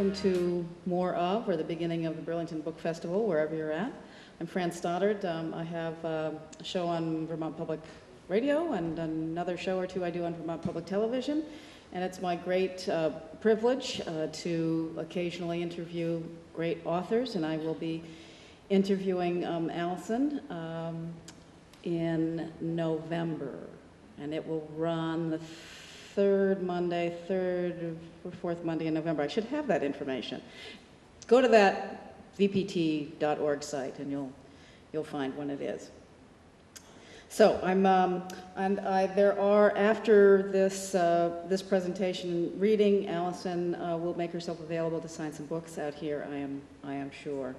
welcome to more of, or the beginning of the Burlington Book Festival, wherever you're at. I'm Fran Stoddard. I have a show on Vermont Public Radio and another show or two I do on Vermont Public Television. And it's my great privilege to occasionally interview great authors, and I will be interviewing Alison in November. And it will run the third or fourth Monday in November. I should have that information. Go to that vpt.org site and you'll find when it is. So there are, after this presentation reading, Alison will make herself available to sign some books out here, I am sure.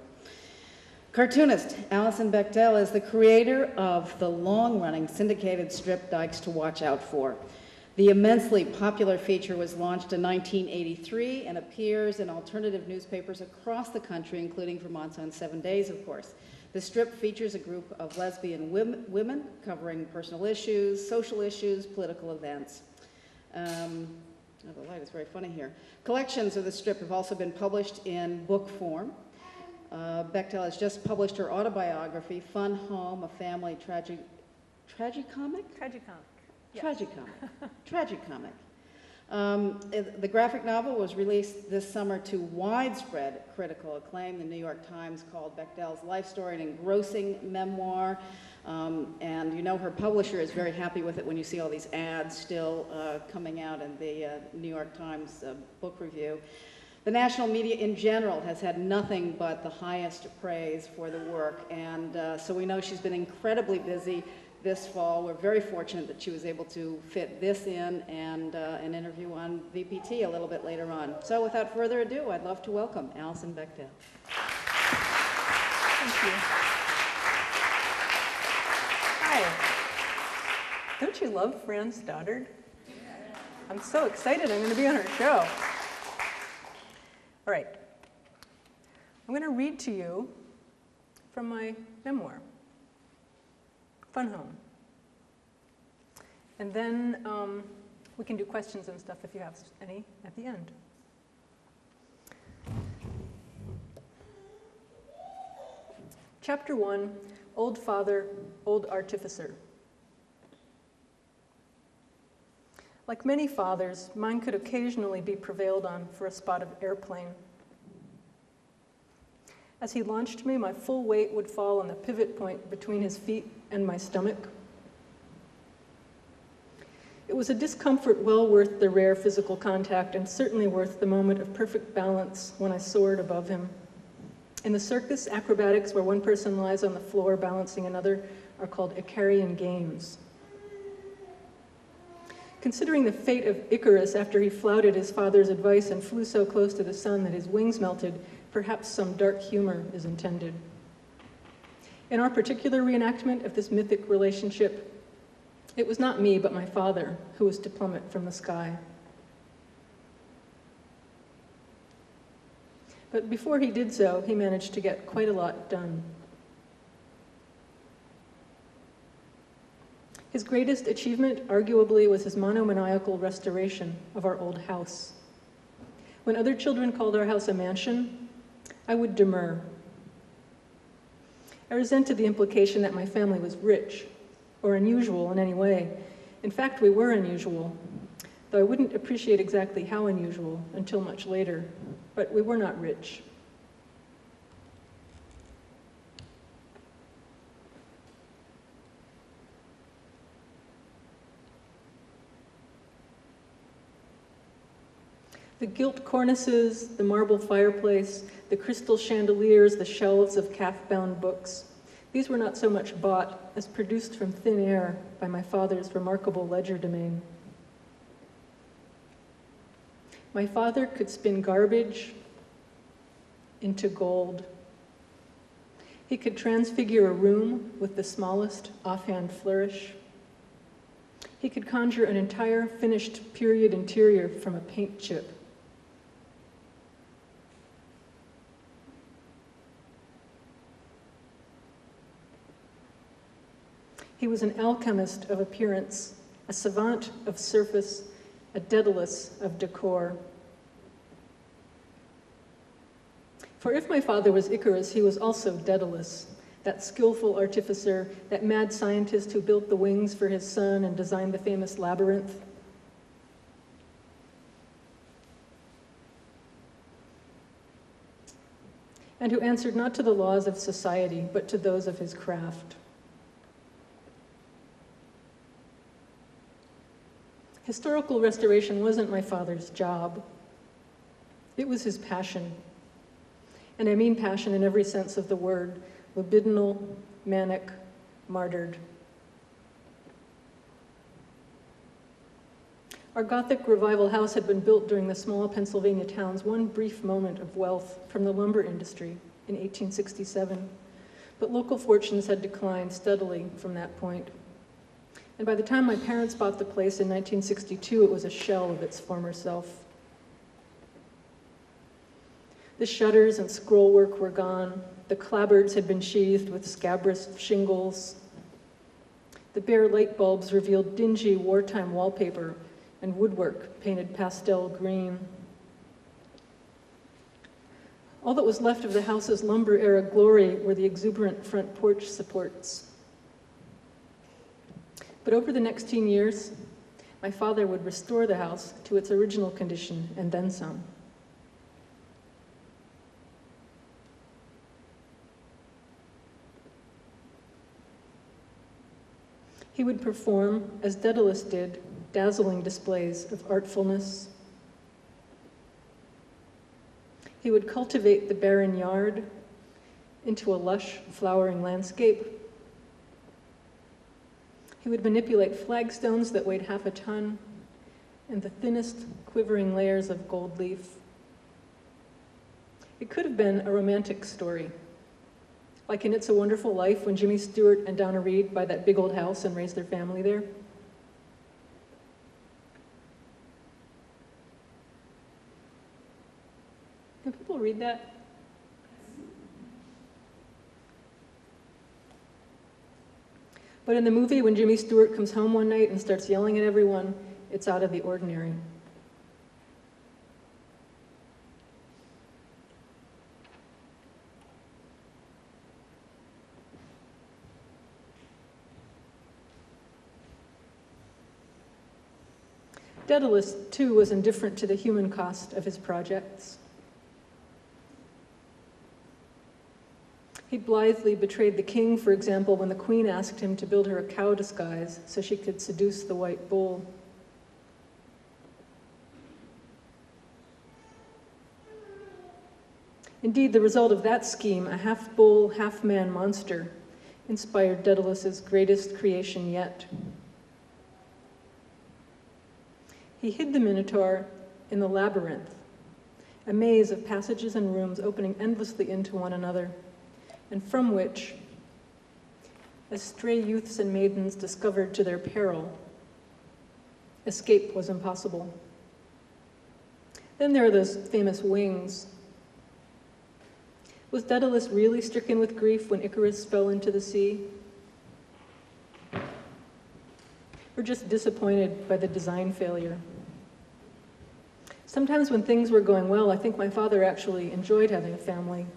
Cartoonist Alison Bechdel is the creator of the long-running syndicated strip Dykes to Watch Out For. The immensely popular feature was launched in 1983 and appears in alternative newspapers across the country, including Vermont's on 7 Days, of course. The strip features a group of lesbian women covering personal issues, social issues, political events. The light is very funny here. Collections of the strip have also been published in book form. Bechdel has just published her autobiography, Fun Home, a Family Tragicomic? Tragicomic. Yes. Tragicomic. The graphic novel was released this summer to widespread critical acclaim. The New York Times called Bechdel's life story an engrossing memoir. And you know her publisher is very happy with it when you see all these ads still coming out in the New York Times book review. The national media in general has had nothing but the highest praise for the work. And so we know she's been incredibly busy this fall. We're very fortunate that she was able to fit this in and an interview on VPT a little bit later on. So without further ado, I'd love to welcome Alison Bechdel. Thank you. Hi. Don't you love Fran Stoddard? I'm so excited I'm going to be on her show. All right. I'm going to read to you from my memoir, Fun Home. And then we can do questions and stuff if you have any at the end. Chapter 1, Old Father, Old Artificer. Like many fathers, mine could occasionally be prevailed on for a spot of airplane. As he launched me, my full weight would fall on the pivot point between his feet and my stomach. It was a discomfort well worth the rare physical contact and certainly worth the moment of perfect balance when I soared above him. In the circus, acrobatics where one person lies on the floor balancing another are called Icarian games. Considering the fate of Icarus after he flouted his father's advice and flew so close to the sun that his wings melted, perhaps some dark humor is intended. In our particular reenactment of this mythic relationship, it was not me, but my father, who was to plummet from the sky. But before he did so, he managed to get quite a lot done. His greatest achievement, arguably, was his monomaniacal restoration of our old house. When other children called our house a mansion, I would demur. I resented the implication that my family was rich or unusual in any way. In fact, we were unusual, though I wouldn't appreciate exactly how unusual until much later, but we were not rich. The gilt cornices, the marble fireplace, the crystal chandeliers, the shelves of calf-bound books. These were not so much bought as produced from thin air by my father's remarkable legerdemain. My father could spin garbage into gold. He could transfigure a room with the smallest offhand flourish. He could conjure an entire finished period interior from a paint chip. He was an alchemist of appearance, a savant of surface, a Daedalus of decor. For if my father was Icarus, he was also Daedalus, that skillful artificer, that mad scientist who built the wings for his son and designed the famous labyrinth. And who answered not to the laws of society, but to those of his craft. Historical restoration wasn't my father's job. It was his passion. And I mean passion in every sense of the word, libidinal, manic, martyred. Our Gothic revival house had been built during the small Pennsylvania town's one brief moment of wealth from the lumber industry in 1867, but local fortunes had declined steadily from that point. And by the time my parents bought the place in 1962, it was a shell of its former self. The shutters and scrollwork were gone. The clapboards had been sheathed with scabrous shingles. The bare light bulbs revealed dingy wartime wallpaper and woodwork painted pastel green. All that was left of the house's lumber-era glory were the exuberant front porch supports. But over the next 10 years, my father would restore the house to its original condition and then some. He would perform, as Daedalus did, dazzling displays of artfulness. He would cultivate the barren yard into a lush, flowering landscape. He would manipulate flagstones that weighed half a ton and the thinnest, quivering layers of gold leaf. It could have been a romantic story, like in It's a Wonderful Life when Jimmy Stewart and Donna Reed buy that big old house and raise their family there. Can people read that? But in the movie, when Jimmy Stewart comes home one night and starts yelling at everyone, it's out of the ordinary. Daedalus, too, was indifferent to the human cost of his projects. He blithely betrayed the king, for example, when the queen asked him to build her a cow disguise so she could seduce the white bull. Indeed, the result of that scheme, a half-bull, half-man monster, inspired Daedalus's greatest creation yet. He hid the Minotaur in the labyrinth, a maze of passages and rooms opening endlessly into one another, and from which, as stray youths and maidens discovered to their peril, escape was impossible. Then there are those famous wings. Was Daedalus really stricken with grief when Icarus fell into the sea? Or just disappointed by the design failure? Sometimes when things were going well, I think my father actually enjoyed having a family.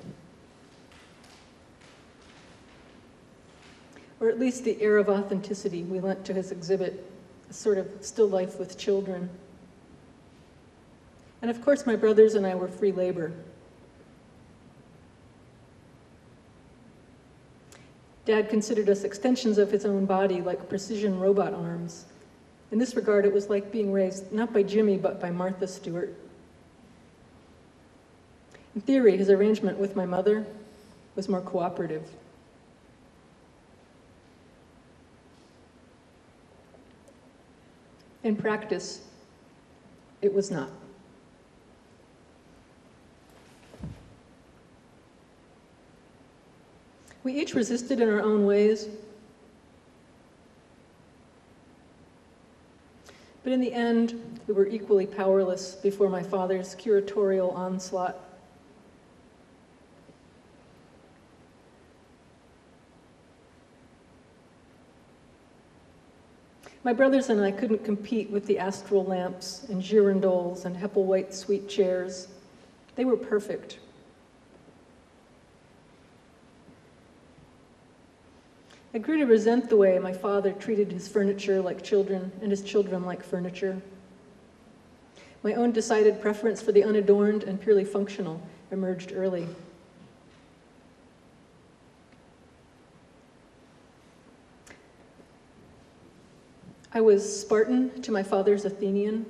Or at least the air of authenticity we lent to his exhibit, a sort of still life with children. And of course, my brothers and I were free labor. Dad considered us extensions of his own body, like precision robot arms. In this regard, it was like being raised not by Jimmy, but by Martha Stewart. In theory, his arrangement with my mother was more cooperative. In practice, it was not. We each resisted in our own ways. But in the end, we were equally powerless before my father's curatorial onslaught. My brothers and I couldn't compete with the astral lamps and girandoles and Hepplewhite sweet chairs. They were perfect. I grew to resent the way my father treated his furniture like children and his children like furniture. My own decided preference for the unadorned and purely functional emerged early. I was Spartan to my father's Athenian,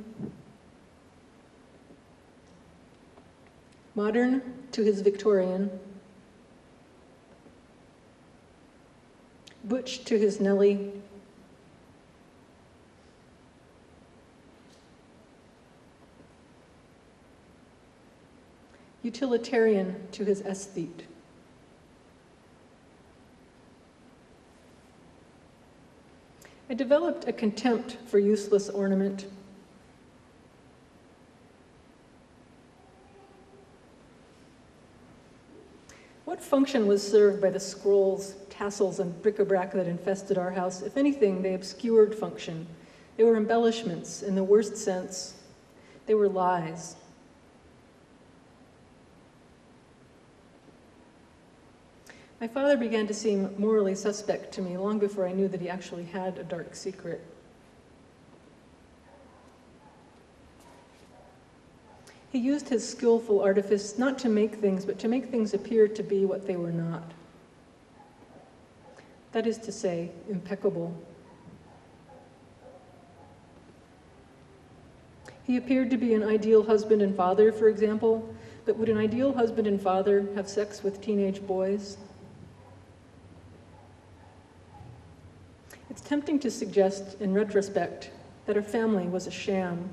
modern to his Victorian, butch to his Nellie, utilitarian to his aesthete. I developed a contempt for useless ornament. What function was served by the scrolls, tassels, and bric-a-brac that infested our house? If anything, they obscured function. They were embellishments in the worst sense. They were lies. My father began to seem morally suspect to me long before I knew that he actually had a dark secret. He used his skillful artifice not to make things, but to make things appear to be what they were not. That is to say, impeccable. He appeared to be an ideal husband and father, for example, but would an ideal husband and father have sex with teenage boys? It's tempting to suggest, in retrospect, that our family was a sham,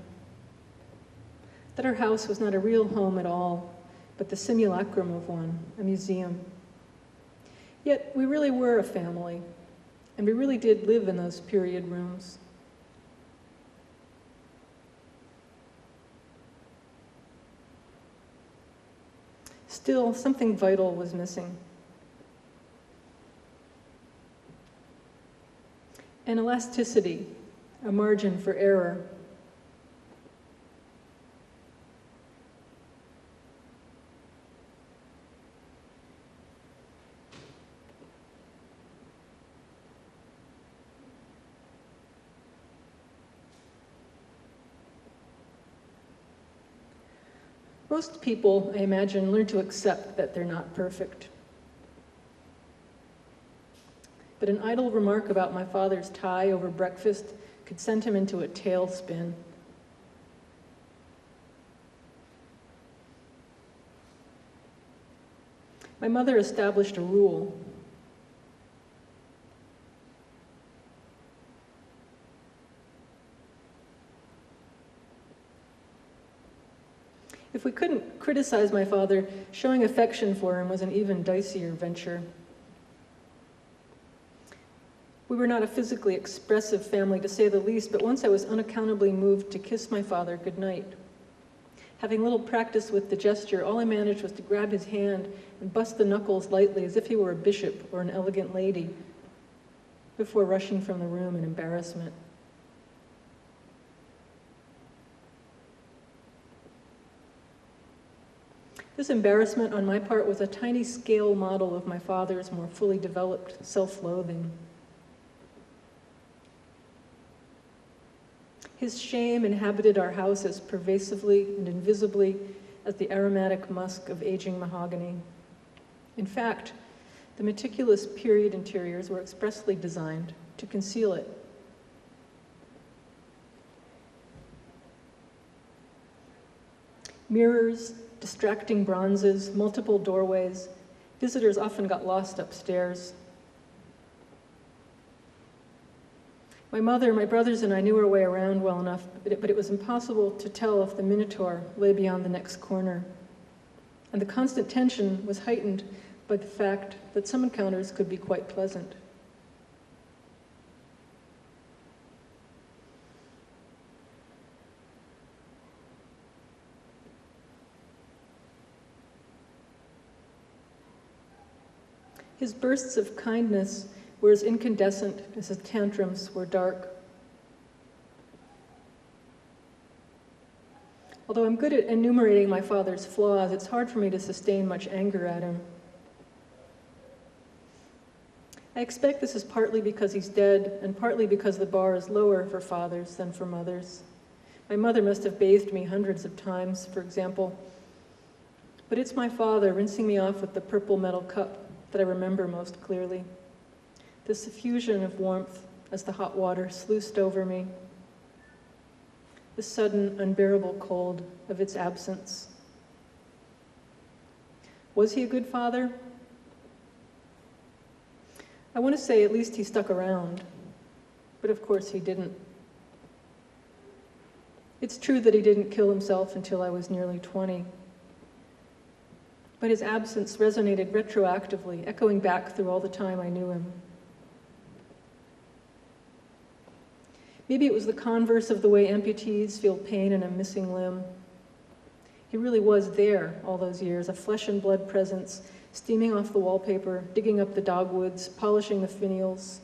that our house was not a real home at all, but the simulacrum of one, a museum. Yet we really were a family, and we really did live in those period rooms. Still, something vital was missing. An elasticity, a margin for error. Most people, I imagine, learn to accept that they're not perfect. But an idle remark about my father's tie over breakfast could send him into a tailspin. My mother established a rule. If we couldn't criticize my father, showing affection for him was an even dicier venture. We were not a physically expressive family, to say the least, but once I was unaccountably moved to kiss my father goodnight. Having little practice with the gesture, all I managed was to grab his hand and bust the knuckles lightly as if he were a bishop or an elegant lady, before rushing from the room in embarrassment. This embarrassment on my part was a tiny scale model of my father's more fully developed self-loathing. His shame inhabited our house as pervasively and invisibly as the aromatic musk of aging mahogany. In fact, the meticulous period interiors were expressly designed to conceal it. Mirrors, distracting bronzes, multiple doorways. Visitors often got lost upstairs. My mother, my brothers, and I knew our way around well enough, but it was impossible to tell if the Minotaur lay beyond the next corner. And the constant tension was heightened by the fact that some encounters could be quite pleasant. His bursts of kindness were as incandescent as his tantrums were dark. Although I'm good at enumerating my father's flaws, it's hard for me to sustain much anger at him. I expect this is partly because he's dead, and partly because the bar is lower for fathers than for mothers. My mother must have bathed me hundreds of times, for example. But it's my father rinsing me off with the purple metal cup that I remember most clearly. The suffusion of warmth as the hot water sluiced over me. The sudden, unbearable cold of its absence. Was he a good father? I want to say at least he stuck around, but of course he didn't. It's true that he didn't kill himself until I was nearly 20. But his absence resonated retroactively, echoing back through all the time I knew him. Maybe it was the converse of the way amputees feel pain in a missing limb. He really was there all those years, a flesh and blood presence, steaming off the wallpaper, digging up the dogwoods, polishing the finials,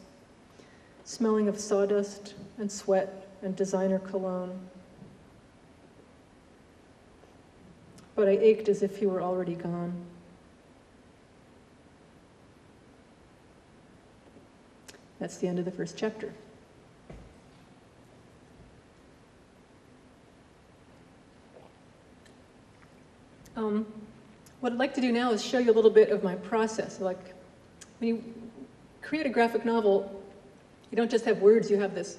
smelling of sawdust and sweat and designer cologne. But I ached as if he were already gone. That's the end of the first chapter. What I'd like to do now is show you a little bit of my process. Like, when you create a graphic novel, you don't just have words, you have this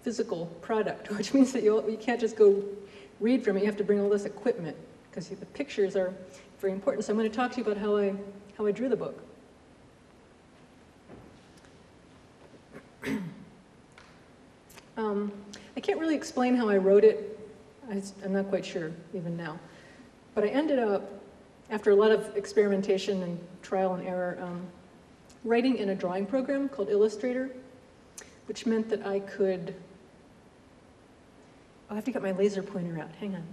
physical product, which means that you can't just go read from it, you have to bring all this equipment, because the pictures are very important. So I'm going to talk to you about how I drew the book. I can't really explain how I wrote it. I'm not quite sure even now. But I ended up, after a lot of experimentation and trial and error, writing in a drawing program called Illustrator, which meant that I could... Oh, I have to get my laser pointer out. Hang on.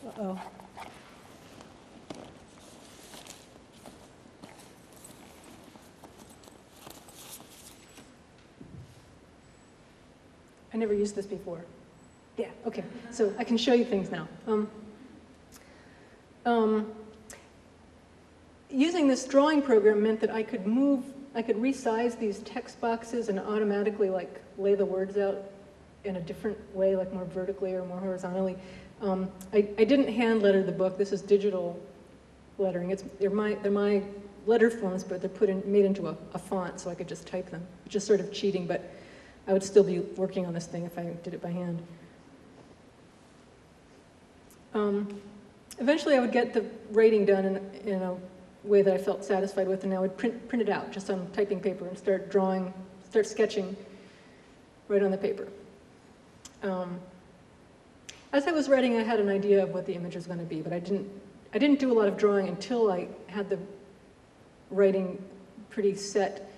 Uh-oh. I never used this before. Yeah, okay, so I can show you things now. Using this drawing program meant that I could resize these text boxes and automatically lay the words out in a different way, like more vertically or more horizontally. I didn't hand letter the book. This is digital lettering. They're my letter forms, but they're made into a font, so I could just type them, which is sort of cheating, but I would still be working on this thing if I did it by hand. Eventually I would get the writing done in a way that I felt satisfied with, and I would print it out just on typing paper and start sketching right on the paper. As I was writing, I had an idea of what the image was going to be, but I didn't do a lot of drawing until I had the writing pretty set,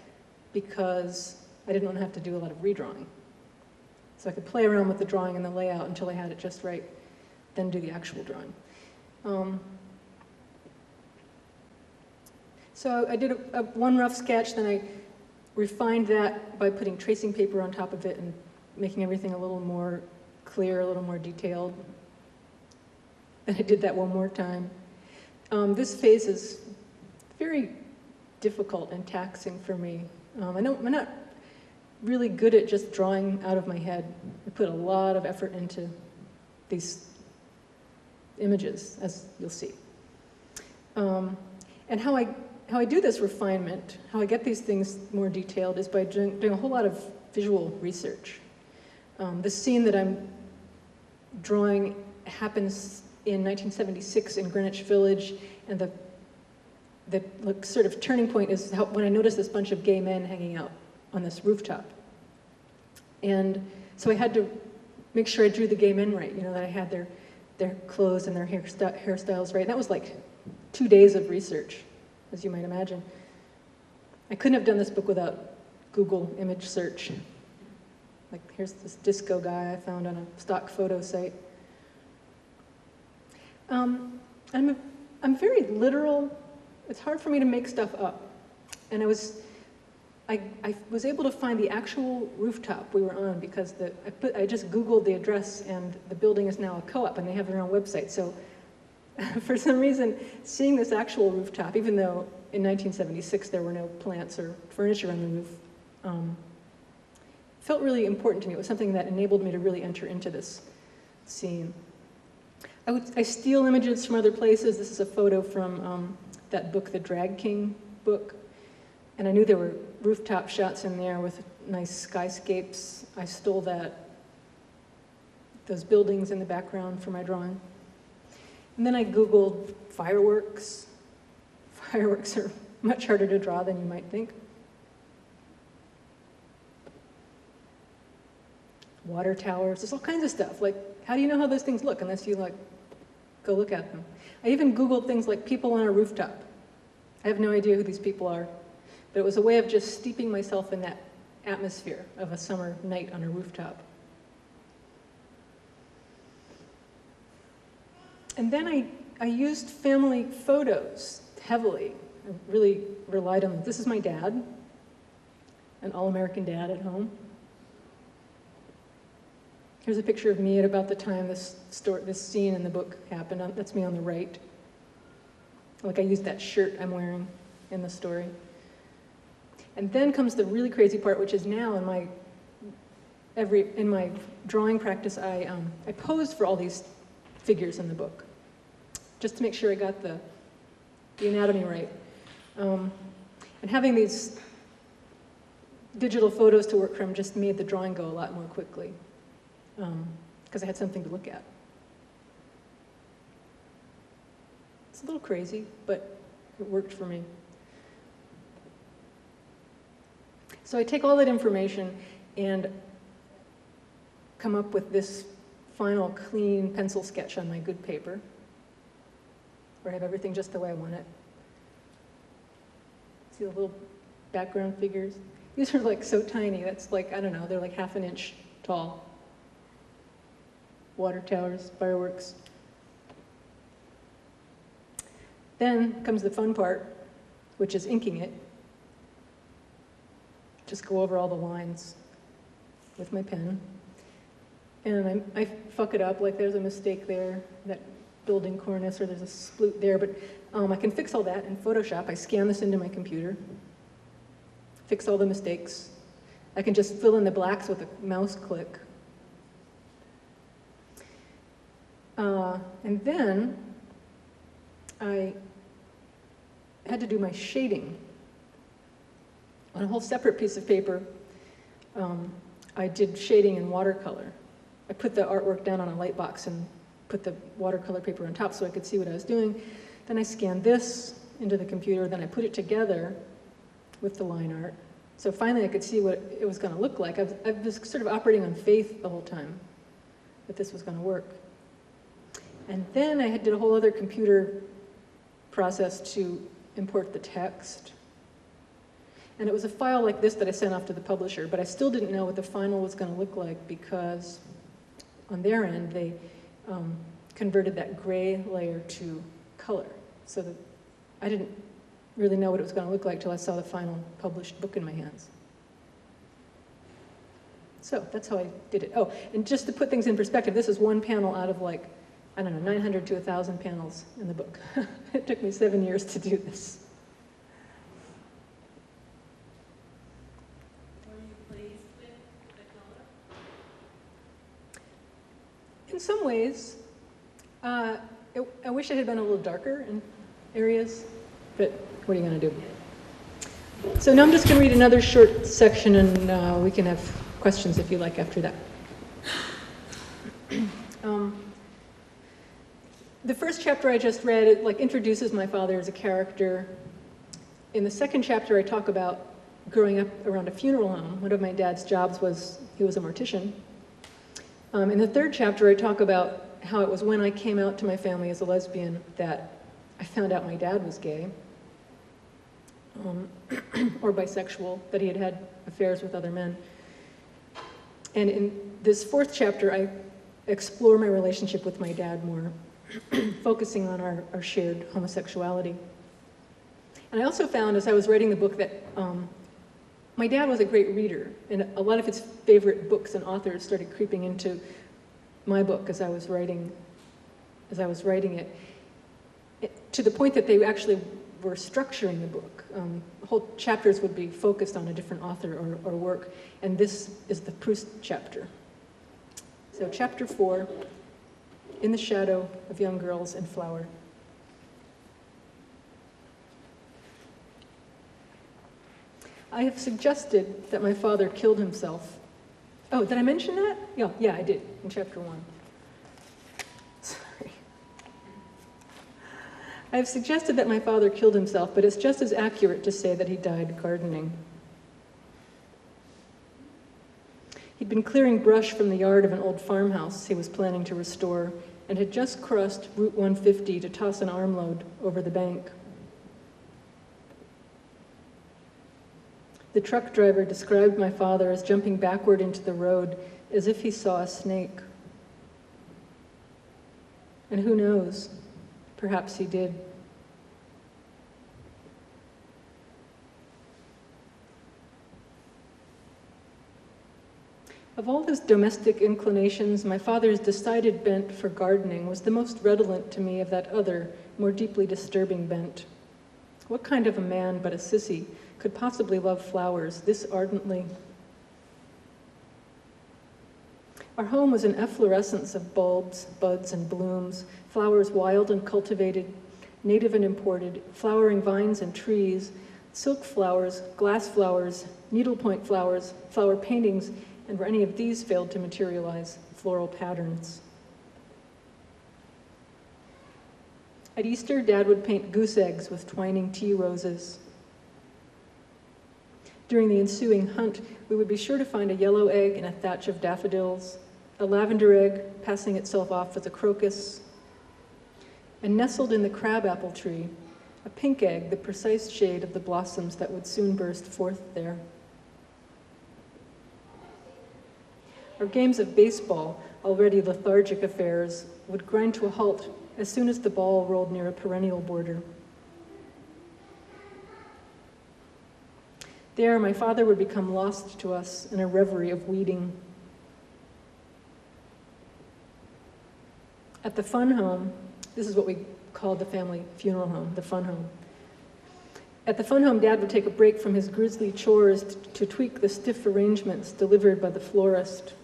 because I didn't want to have to do a lot of redrawing. So I could play around with the drawing and the layout until I had it just right, then do the actual drawing. So I did one rough sketch, then I refined that by putting tracing paper on top of it and making everything a little more clear, a little more detailed. And I did that one more time. This phase is very difficult and taxing for me. I'm not really good at just drawing out of my head. I put a lot of effort into these images, as you'll see. And how I do this refinement, how I get these things more detailed, is by doing a whole lot of visual research. The scene that I'm drawing happens in 1976 in Greenwich Village, and the sort of turning point is when I noticed this bunch of gay men hanging out on this rooftop. And so I had to make sure I drew the gay men right, that I had their clothes and their hairstyles right. And that was like 2 days of research, as you might imagine. I couldn't have done this book without Google image search. Like, here's this disco guy I found on a stock photo site. I'm very literal. It's hard for me to make stuff up. And I was able to find the actual rooftop we were on because I just Googled the address, and the building is now a co-op and they have their own website. So for some reason, seeing this actual rooftop, even though in 1976 there were no plants or furniture on the roof, felt really important to me. It was something that enabled me to really enter into this scene. I steal images from other places. This is a photo from that book, the Drag King book. And I knew there were rooftop shots in there with nice skyscapes. I stole those buildings in the background for my drawing. And then I Googled fireworks. Fireworks are much harder to draw than you might think. Water towers, there's all kinds of stuff. Like, how do you know how those things look unless you go look at them? I even Googled things like people on a rooftop. I have no idea who these people are, but it was a way of just steeping myself in that atmosphere of a summer night on a rooftop. And then I used family photos heavily. I really relied on them. This is my dad, an all-American dad at home. Here's a picture of me at about the time this scene in the book happened. That's me on the right. Like, I used that shirt I'm wearing in the story. And then comes the really crazy part, which is now in my drawing practice, I posed for all these figures in the book, just to make sure I got the anatomy right. And having these digital photos to work from just made the drawing go a lot more quickly, because I had something to look at. It's a little crazy, but it worked for me. So I take all that information and come up with this final clean pencil sketch on my good paper, where I have everything just the way I want it. See the little background figures? These are like so tiny, that's like, I don't know, they're like half an inch tall. Water towers, fireworks. Then comes the fun part, which is inking it. Just go over all the lines with my pen. And I fuck it up, like there's a mistake there, that building cornice, or there's a sploot there, but I can fix all that in Photoshop. I scan this into my computer, fix all the mistakes. I can just fill in the blacks with a mouse click. And then I had to do my shading. On a whole separate piece of paper, I did shading in watercolor. I put the artwork down on a light box and put the watercolor paper on top so I could see what I was doing. Then I scanned this into the computer, then I put it together with the line art. So finally I could see what it was going to look like. I was sort of operating on faith the whole time that this was going to work. And then I did a whole other computer process to import the text. And it was a file like this that I sent off to the publisher, but I still didn't know what the final was going to look like because on their end, they converted that gray layer to color. So that I didn't really know what it was going to look like till I saw the final published book in my hands. So that's how I did it. Oh, and just to put things in perspective, this is one panel out of like, I don't know, 900 to 1,000 panels in the book. It took me 7 years to do this. In some ways, I wish it had been a little darker in areas, but what are you going to do? So now I'm just going to read another short section, and we can have questions if you like after that. The first chapter I just read, it introduces my father as a character. In the second chapter, I talk about growing up around a funeral home. One of my dad's jobs was, he was a mortician. In the third chapter, I talk about how it was when I came out to my family as a lesbian that I found out my dad was gay, or bisexual, that he had had affairs with other men. And in this fourth chapter, I explore my relationship with my dad more, focusing on our shared homosexuality. And I also found, as I was writing the book, that My dad was a great reader, and a lot of his favorite books and authors started creeping into my book as I was writing it, to the point that they actually were structuring the book. Whole chapters would be focused on a different author or work, and this is the Proust chapter. So chapter 4, In the Shadow of Young Girls in Flower. I have suggested that my father killed himself. Oh, did I mention that? Yeah, I did, in chapter 1. Sorry. I have suggested that my father killed himself, but it's just as accurate to say that he died gardening. He'd been clearing brush from the yard of an old farmhouse he was planning to restore, and had just crossed Route 150 to toss an armload over the bank. The truck driver described my father as jumping backward into the road as if he saw a snake. And who knows, perhaps he did. Of all his domestic inclinations, my father's decided bent for gardening was the most redolent to me of that other, more deeply disturbing bent. What kind of a man but a sissy could possibly love flowers this ardently? Our home was an efflorescence of bulbs, buds, and blooms, flowers wild and cultivated, native and imported, flowering vines and trees, silk flowers, glass flowers, needlepoint flowers, flower paintings, and where any of these failed to materialize, floral patterns. At Easter, Dad would paint goose eggs with twining tea roses. During the ensuing hunt, we would be sure to find a yellow egg in a thatch of daffodils, a lavender egg passing itself off as a crocus, and nestled in the crabapple tree, a pink egg, the precise shade of the blossoms that would soon burst forth there. Our games of baseball, already lethargic affairs, would grind to a halt as soon as the ball rolled near a perennial border. There, my father would become lost to us in a reverie of weeding. At the fun home, this is what we called the family funeral home, the fun home. At the fun home, Dad would take a break from his grisly chores to tweak the stiff arrangements delivered by the florist.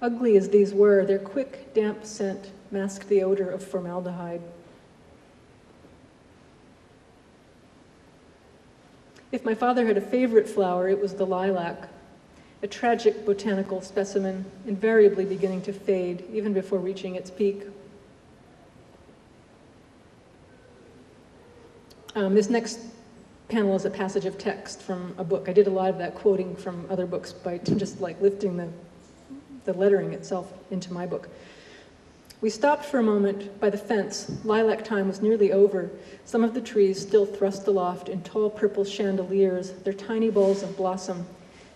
Ugly as these were, their quick, damp scent masked the odor of formaldehyde. If my father had a favorite flower, it was the lilac, a tragic botanical specimen, invariably beginning to fade even before reaching its peak. This next panel is a passage of text from a book. I did a lot of that quoting from other books by just like lifting the lettering itself into my book. We stopped for a moment by the fence. Lilac time was nearly over. Some of the trees still thrust aloft in tall purple chandeliers, their tiny balls of blossom.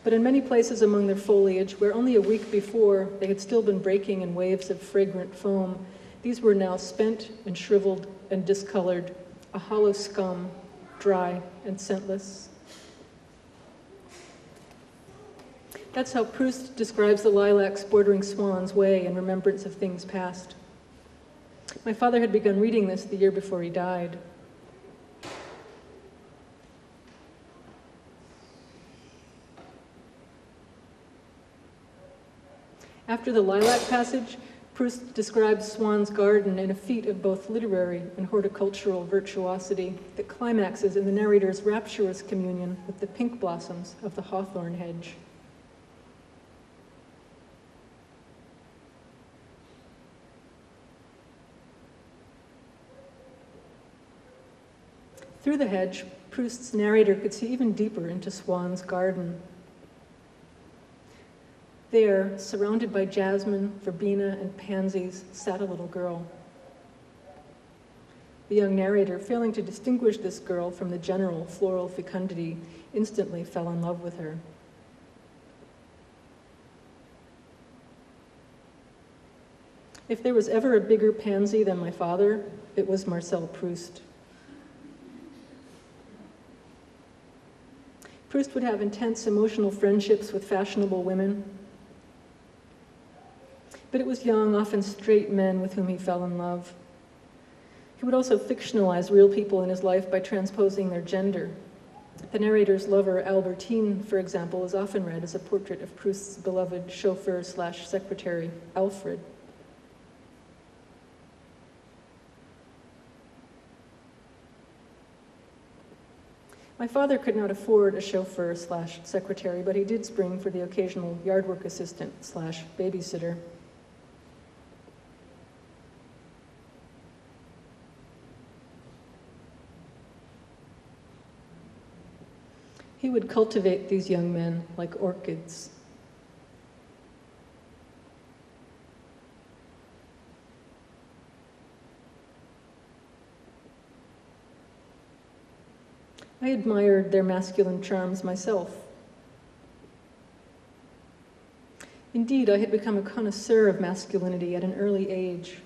But in many places among their foliage, where only a week before they had still been breaking in waves of fragrant foam, these were now spent and shriveled and discolored, a hollow scum, dry and scentless. That's how Proust describes the lilacs bordering Swan's Way in remembrance of things past. My father had begun reading this the year before he died. After the lilac passage, Proust describes Swan's Garden in a feat of both literary and horticultural virtuosity that climaxes in the narrator's rapturous communion with the pink blossoms of the hawthorn hedge. Through the hedge, Proust's narrator could see even deeper into Swan's Garden. There, surrounded by jasmine, verbena, and pansies, sat a little girl. The young narrator, failing to distinguish this girl from the general floral fecundity, instantly fell in love with her. If there was ever a bigger pansy than my father, it was Marcel Proust. Proust would have intense emotional friendships with fashionable women, but it was young, often straight men with whom he fell in love. He would also fictionalize real people in his life by transposing their gender. The narrator's lover, Albertine, for example, is often read as a portrait of Proust's beloved chauffeur/secretary, Alfred. My father could not afford a chauffeur/secretary, but he did spring for the occasional yard work assistant/babysitter. He would cultivate these young men like orchids. I admired their masculine charms myself. Indeed, I had become a connoisseur of masculinity at an early age.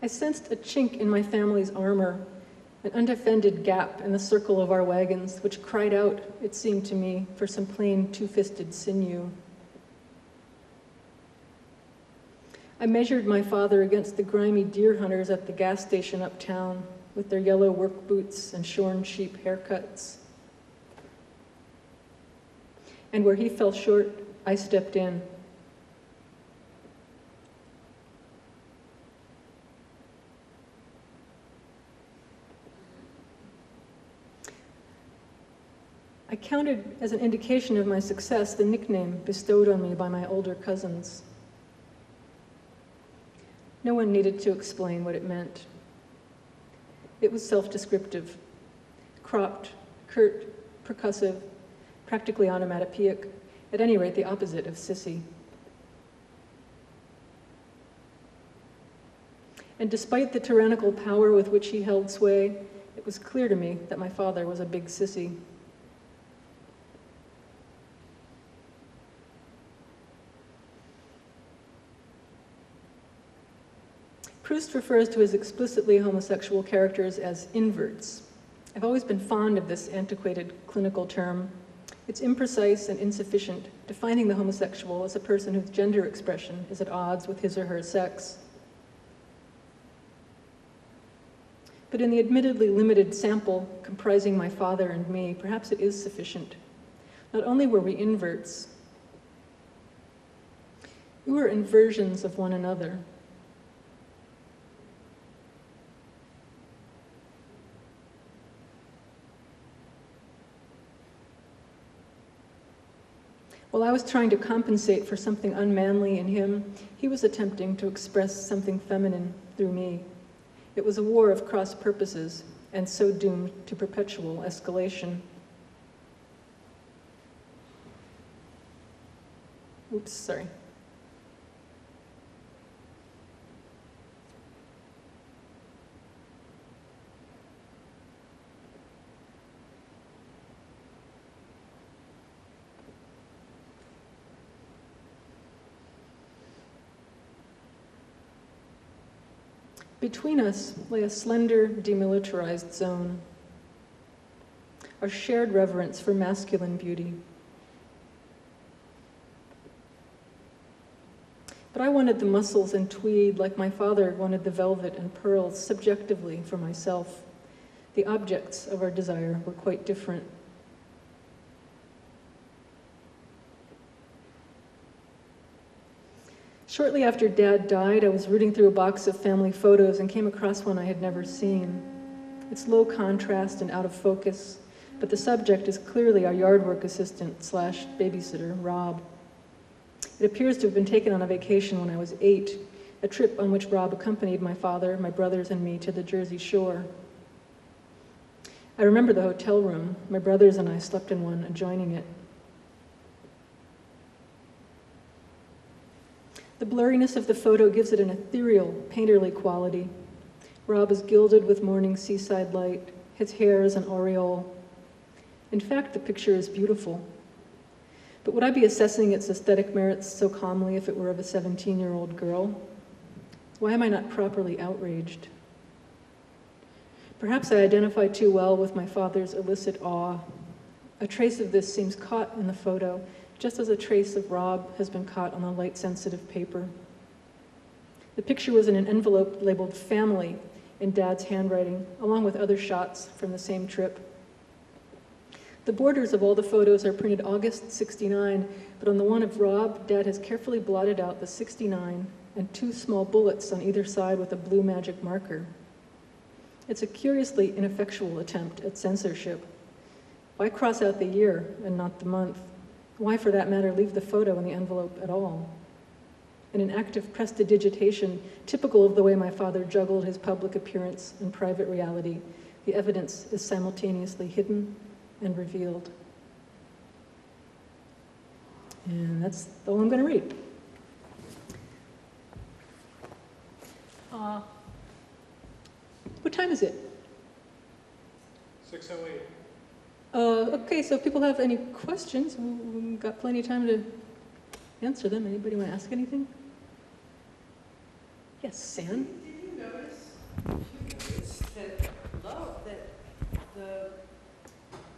I sensed a chink in my family's armor, an undefended gap in the circle of our wagons, which cried out, it seemed to me, for some plain two-fisted sinew. I measured my father against the grimy deer hunters at the gas station uptown, with their yellow work boots and shorn sheep haircuts. And where he fell short, I stepped in. I counted as an indication of my success the nickname bestowed on me by my older cousins. No one needed to explain what it meant. It was self-descriptive, cropped, curt, percussive, practically onomatopoeic, at any rate the opposite of sissy. And despite the tyrannical power with which he held sway, it was clear to me that my father was a big sissy. Proust refers to his explicitly homosexual characters as inverts. I've always been fond of this antiquated clinical term. It's imprecise and insufficient, defining the homosexual as a person whose gender expression is at odds with his or her sex. But in the admittedly limited sample comprising my father and me, perhaps it is sufficient. Not only were we inverts, we were inversions of one another. While I was trying to compensate for something unmanly in him, he was attempting to express something feminine through me. It was a war of cross purposes, and so doomed to perpetual escalation. Oops, sorry. Between us lay a slender, demilitarized zone, our shared reverence for masculine beauty. But I wanted the muscles and tweed like my father wanted the velvet and pearls subjectively for myself. The objects of our desire were quite different. Shortly after Dad died, I was rooting through a box of family photos and came across one I had never seen. It's low contrast and out of focus, but the subject is clearly our yard work assistant / babysitter, Rob. It appears to have been taken on a vacation when I was 8, a trip on which Rob accompanied my father, my brothers, and me to the Jersey Shore. I remember the hotel room. My brothers and I slept in one adjoining it. The blurriness of the photo gives it an ethereal, painterly quality. Rob is gilded with morning seaside light. His hair is an aureole. In fact, the picture is beautiful. But would I be assessing its aesthetic merits so calmly if it were of a 17-year-old girl? Why am I not properly outraged? Perhaps I identify too well with my father's illicit awe. A trace of this seems caught in the photo, just as a trace of Rob has been caught on the light-sensitive paper. The picture was in an envelope labeled "Family" in Dad's handwriting, along with other shots from the same trip. The borders of all the photos are printed August '69, but on the one of Rob, Dad has carefully blotted out the '69 and 2 small bullets on either side with a blue magic marker. It's a curiously ineffectual attempt at censorship. Why cross out the year and not the month? Why, for that matter, leave the photo in the envelope at all? In an act of prestidigitation, typical of the way my father juggled his public appearance and private reality, the evidence is simultaneously hidden and revealed. And that's all I'm going to read. What time is it? 6:08. Okay, so if people have any questions, we've got plenty of time to answer them. Anybody want to ask anything? Yes, Sam? Did you notice that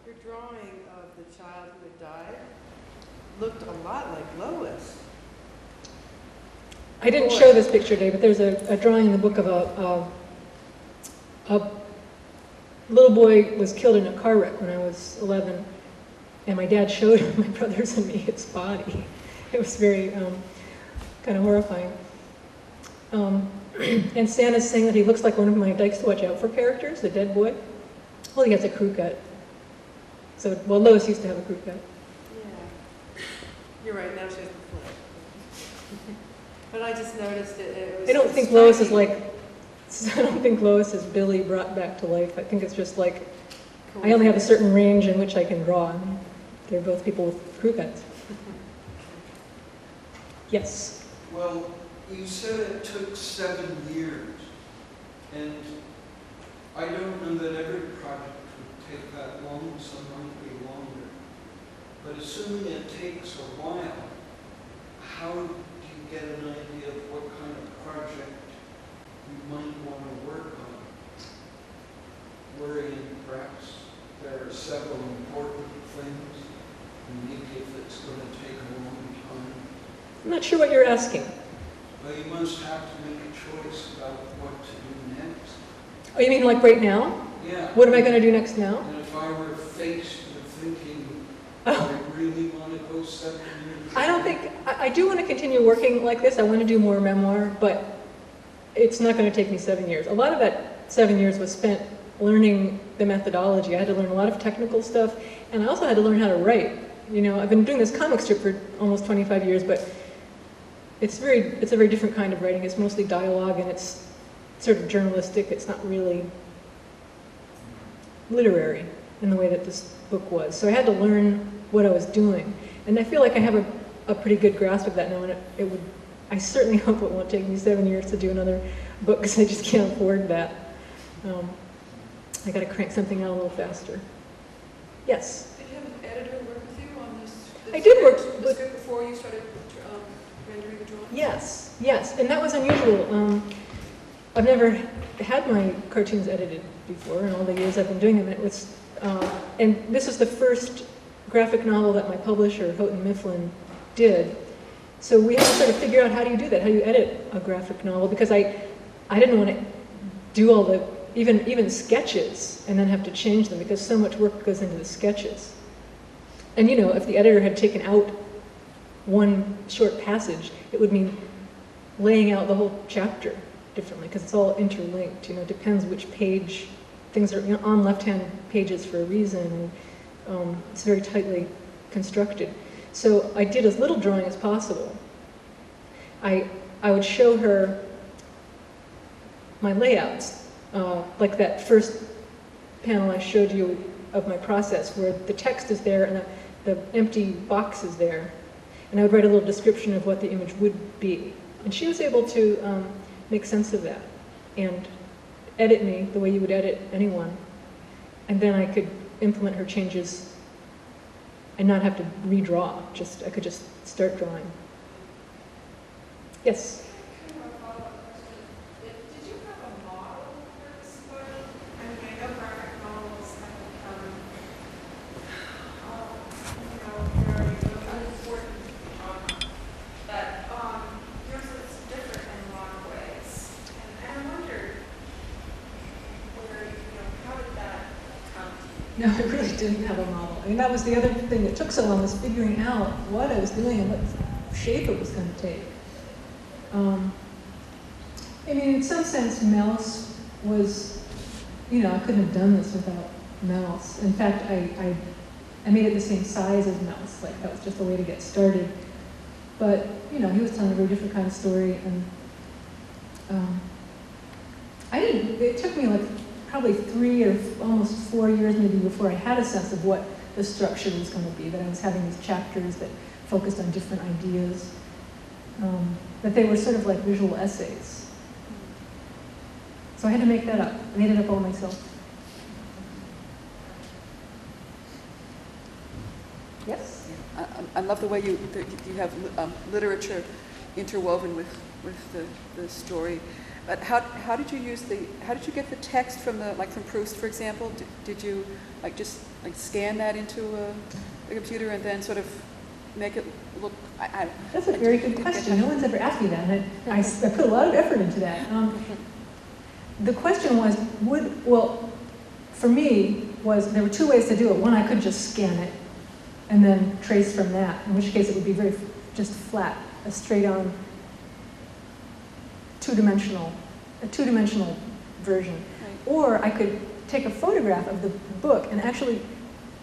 your drawing of the child who had died looked a lot like Lois? I didn't show this picture today, but there's a drawing in the book of a little boy was killed in a car wreck when I was 11, and my dad showed my brothers and me his body. It was very kind of horrifying. And Santa's saying that he looks like one of my Dykes to Watch Out For characters, the dead boy. Well, he has a crew cut. So, well, Lois used to have a crew cut. Yeah. You're right, now she has the flip. But I just noticed it was I don't think Lois is like, I don't think Lois is Billy brought back to life. I think it's just like, I only have a certain range in which I can draw. They're both people with crew cuts. Yes? Well, you said it took 7 years, and I don't know that every project would take that long, some might be longer. But assuming it takes a while, how do you get an idea of what kind of project you might want to work on? Wherein perhaps there are several important things, and maybe if it's going to take a long time. I'm not sure what you're asking. Well, you must have to make a choice about what to do next. Oh, you mean like right now? Yeah. What am I going to do next now? And if I were faced with thinking, do I really want to go 7 years? I don't think, I do want to continue working like this. I want to do more memoir, but it's not going to take me 7 years. A lot of that 7 years was spent learning the methodology. I had to learn a lot of technical stuff, and I also had to learn how to write. You know, I've been doing this comic strip for almost 25 years, but it's a very different kind of writing. It's mostly dialogue, and it's sort of journalistic. It's not really literary in the way that this book was. So I had to learn what I was doing. And I feel like I have a pretty good grasp of that now, and I certainly hope it won't take me 7 years to do another book, because I just can't afford that. I got to crank something out a little faster. Yes? Did you have an editor work with you on this? I did work the script before you started rendering the drawings? Yes, yes, and that was unusual. I've never had my cartoons edited before in all the years I've been doing them. It was, and this was the first graphic novel that my publisher, Houghton Mifflin, did. So we had to sort of figure out, how do you do that? How do you edit a graphic novel? Because I didn't want to do all the, even sketches, and then have to change them, because so much work goes into the sketches. And you know, if the editor had taken out one short passage, it would mean laying out the whole chapter differently, because it's all interlinked. You know, it depends which page. Things are, you know, on left-hand pages for a reason, and it's very tightly constructed. So I did as little drawing as possible. I would show her my layouts, like that first panel I showed you of my process, where the text is there and the empty box is there. And I would write a little description of what the image would be. And she was able to make sense of that and edit me the way you would edit anyone. And then I could implement her changes and not have to redraw. I could just start drawing. Yes? Kind of a follow-up question. Did you have a model for this photo? I mean, I No, I really didn't have a model. I mean, that was the other thing that took so long, was figuring out what I was doing and what shape it was going to take. I mean, in some sense, Mouse was, you know, I couldn't have done this without Mouse. In fact, I made it the same size as Mouse. Like, that was just a way to get started. But, you know, he was telling a very different kind of story. And it took me like probably 3 or almost 4 years maybe before I had a sense of what the structure was going to be, that I was having these chapters that focused on different ideas, that they were sort of like visual essays. So I had to make that up. I made it up all myself. Yes? I love the way you have literature interwoven with the story. But how did you get the text from from Proust, for example? Did you just scan that into a computer and then sort of make it look? That's a very good question. No one's ever asked me that, and I put a lot of effort into that. The question was, for me, there were 2 ways to do it. One, I could just scan it and then trace from that, in which case it would be just flat, a straight-on, a two-dimensional version. Right. Or I could take a photograph of the book and actually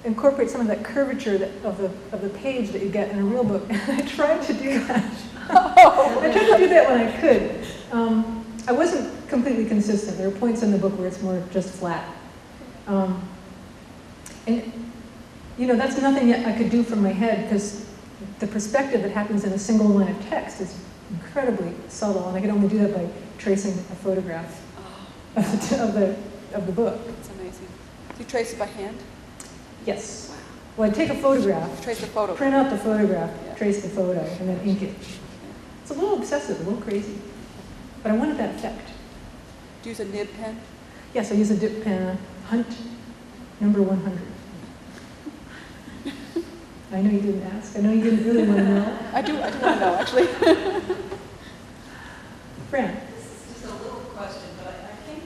incorporate some of that curvature of the page that you get in a real book. And I tried to do that. I tried to do that when I could. I wasn't completely consistent. There are points in the book where it's more just flat. And, you know, that's nothing yet I could do from my head, because the perspective that happens in a single line of text is incredibly subtle, and I could only do that by tracing a photograph of the book. That's amazing. Do you trace it by hand? Yes. Wow. Well, I'd take a photograph, Trace the photo. print out the photograph, Yeah. trace the photo, and then ink it. It's a little obsessive, a little crazy, but I wanted that effect. Do you use a nib pen? Yes, I use a dip pen, Hunt number 100. I know you didn't ask. I know you didn't really want to know. I do want to know, actually. Fran. This is just a little question, but I think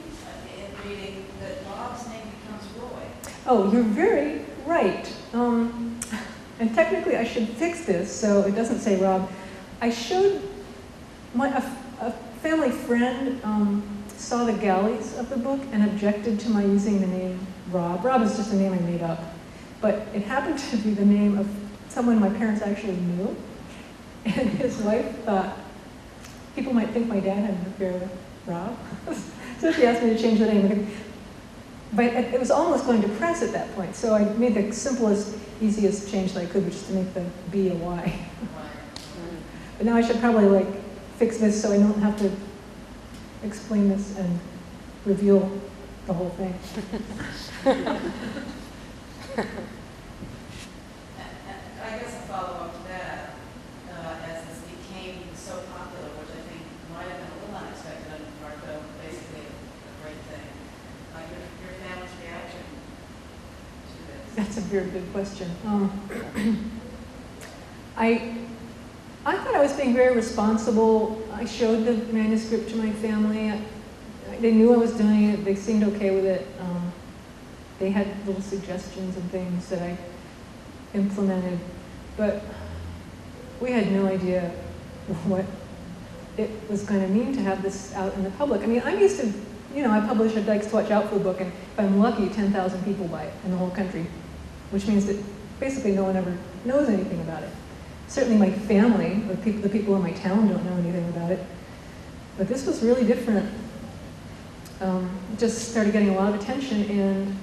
in reading that Rob's name becomes Roy. Oh, you're very right. And technically I should fix this so it doesn't say Rob. I showed a family friend saw the galleys of the book and objected to my using the name Rob. Rob is just a name I made up. But it happened to be the name of someone my parents actually knew. And his wife thought people might think my dad had an affair with Rob. So she asked me to change the name. But it was almost going to press at that point. So I made the simplest, easiest change that I could, which is to make the B a Y. But now I should probably fix this so I don't have to explain this and reveal the whole thing. I guess a follow-up to that, as this became so popular, which I think might have been a little unexpected on your part, though basically a great thing. Your family's reaction to this? That's a very good question. I thought I was being very responsible. I showed the manuscript to my family. They knew I was doing it. They seemed okay with it. They had little suggestions and things that I implemented, but we had no idea what it was going to mean to have this out in the public. I mean, I'm used to, I publish a Dykes to Watch Out for book, and if I'm lucky, 10,000 people buy it in the whole country, which means that basically no one ever knows anything about it. Certainly my family, or the people in my town don't know anything about it, but this was really different. It just started getting a lot of attention and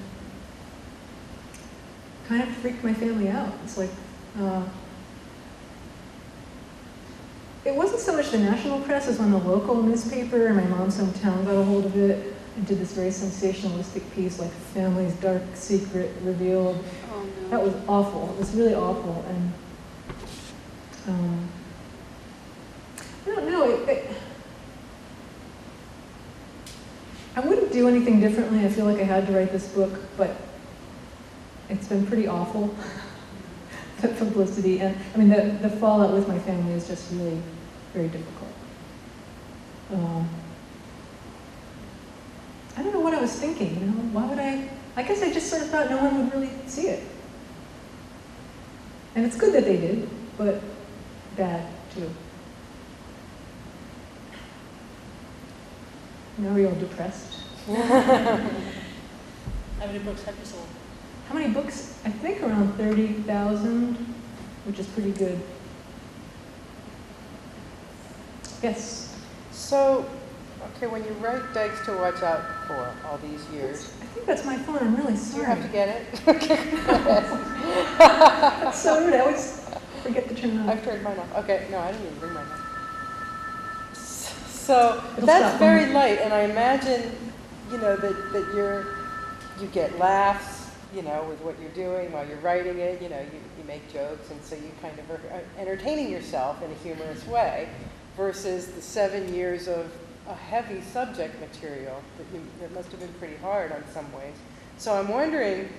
kind of freaked my family out. It's like, it wasn't so much the national press as when the local newspaper in my mom's hometown got a hold of it and did this very sensationalistic piece, like family's dark secret revealed. Oh, no. That was awful. It was really awful. And I don't know. I wouldn't do anything differently. I feel like I had to write this book, but it's been pretty awful, the publicity. And I mean, the fallout with my family is just really very difficult. I don't know what I was thinking, why would I I guess I just sort of thought no one would really see it. And it's good that they did, but bad too. Now we're all depressed. How many books have you sold? How many books? I think around 30,000, which is pretty good. Yes. So, okay, when you write Dykes to Watch Out For all these years, I think that's my phone. I'm really do sorry. you have to get it? Okay, go ahead. That's so rude. I always forget to turn it off. I've turned mine off. Okay, no, I didn't even bring mine up. So It'll that's stop very when- light, and I imagine, that you get laughs, with what you're doing while you're writing it. You make jokes, and so you kind of are entertaining yourself in a humorous way, versus the 7 years of a heavy subject material that must have been pretty hard on some ways. So I'm wondering,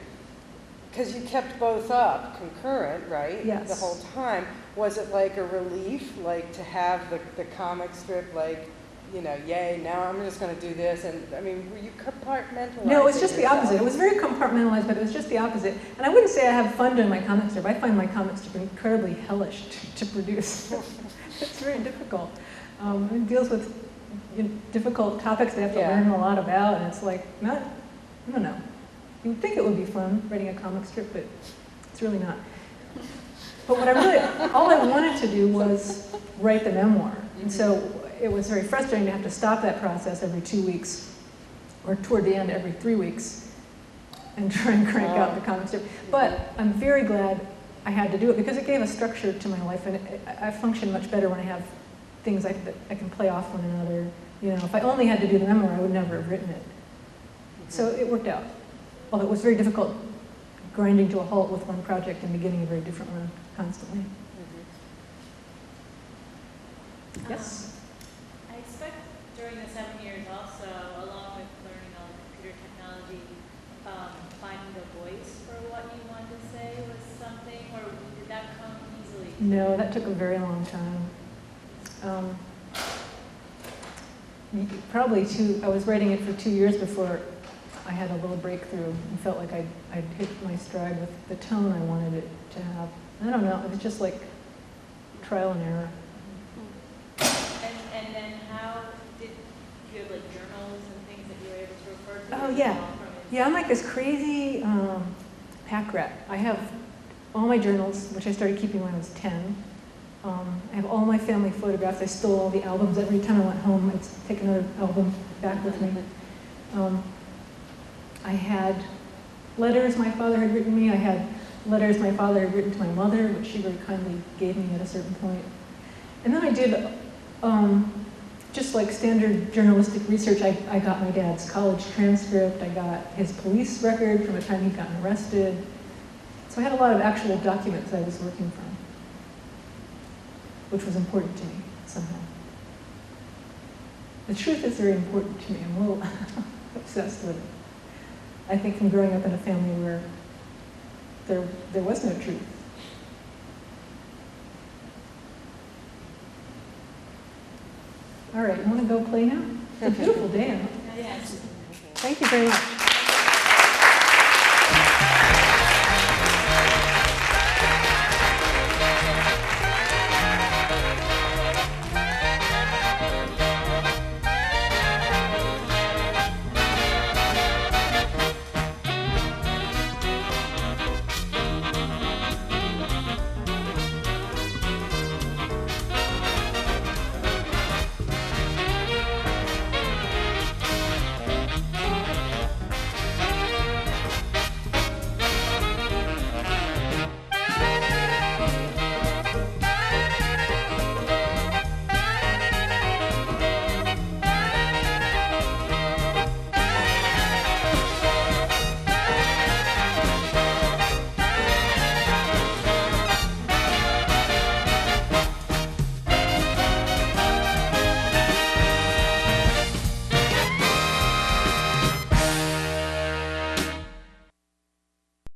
because you kept both up concurrent, right? Yes. The whole time. Was it like a relief, like to have the comic strip, like, yay, now I'm just going to do this? And I mean, were you compartmentalizing? No, it's just the yourself? opposite. It was very compartmentalized, but it was just the opposite. And I wouldn't say I have fun doing my comic strip. I find my comic strip incredibly hellish to produce. It's very difficult. It deals with difficult topics they have to learn a lot about, and it's like, I don't know. You would think it would be fun writing a comic strip, but it's really not. But what all I wanted to do was write the memoir. And so it was very frustrating to have to stop that process every 2 weeks, or toward the end every 3 weeks, and try and crank out the comic strip. But I'm very glad I had to do it because it gave a structure to my life, and I function much better when I have things that I can play off one another. If I only had to do the memoir, I would never have written it. So it worked out. Although it was very difficult grinding to a halt with one project and beginning a very different one constantly. Yes? I expect during the 7 years also, along with learning all the computer technology, finding the voice for what you wanted to say was something, or did that come easily? No, that took a very long time. Probably I was writing it for 2 years before I had a little breakthrough and felt like I'd hit my stride with the tone I wanted it to have. I don't know, it was just like trial and error. And then how did you have like journals and things that you were able to refer to? Oh, yeah. Yeah, I'm like this crazy pack rat. I have all my journals, which I started keeping when I was 10. I have all my family photographs. I stole all the albums. Every time I went home, I'd take another album back with me. I had letters my father had written me. I had letters my father had written to my mother, which she very kindly gave me at a certain point. And then I did just like standard journalistic research. I got my dad's college transcript. I got his police record from the time he'd gotten arrested. So I had a lot of actual documents I was working from, which was important to me somehow. The truth is very important to me. I'm a little obsessed with it. I think from growing up in a family where there was no truth. All right, you want to go play now? It's a beautiful day out. Yes. Thank you very much.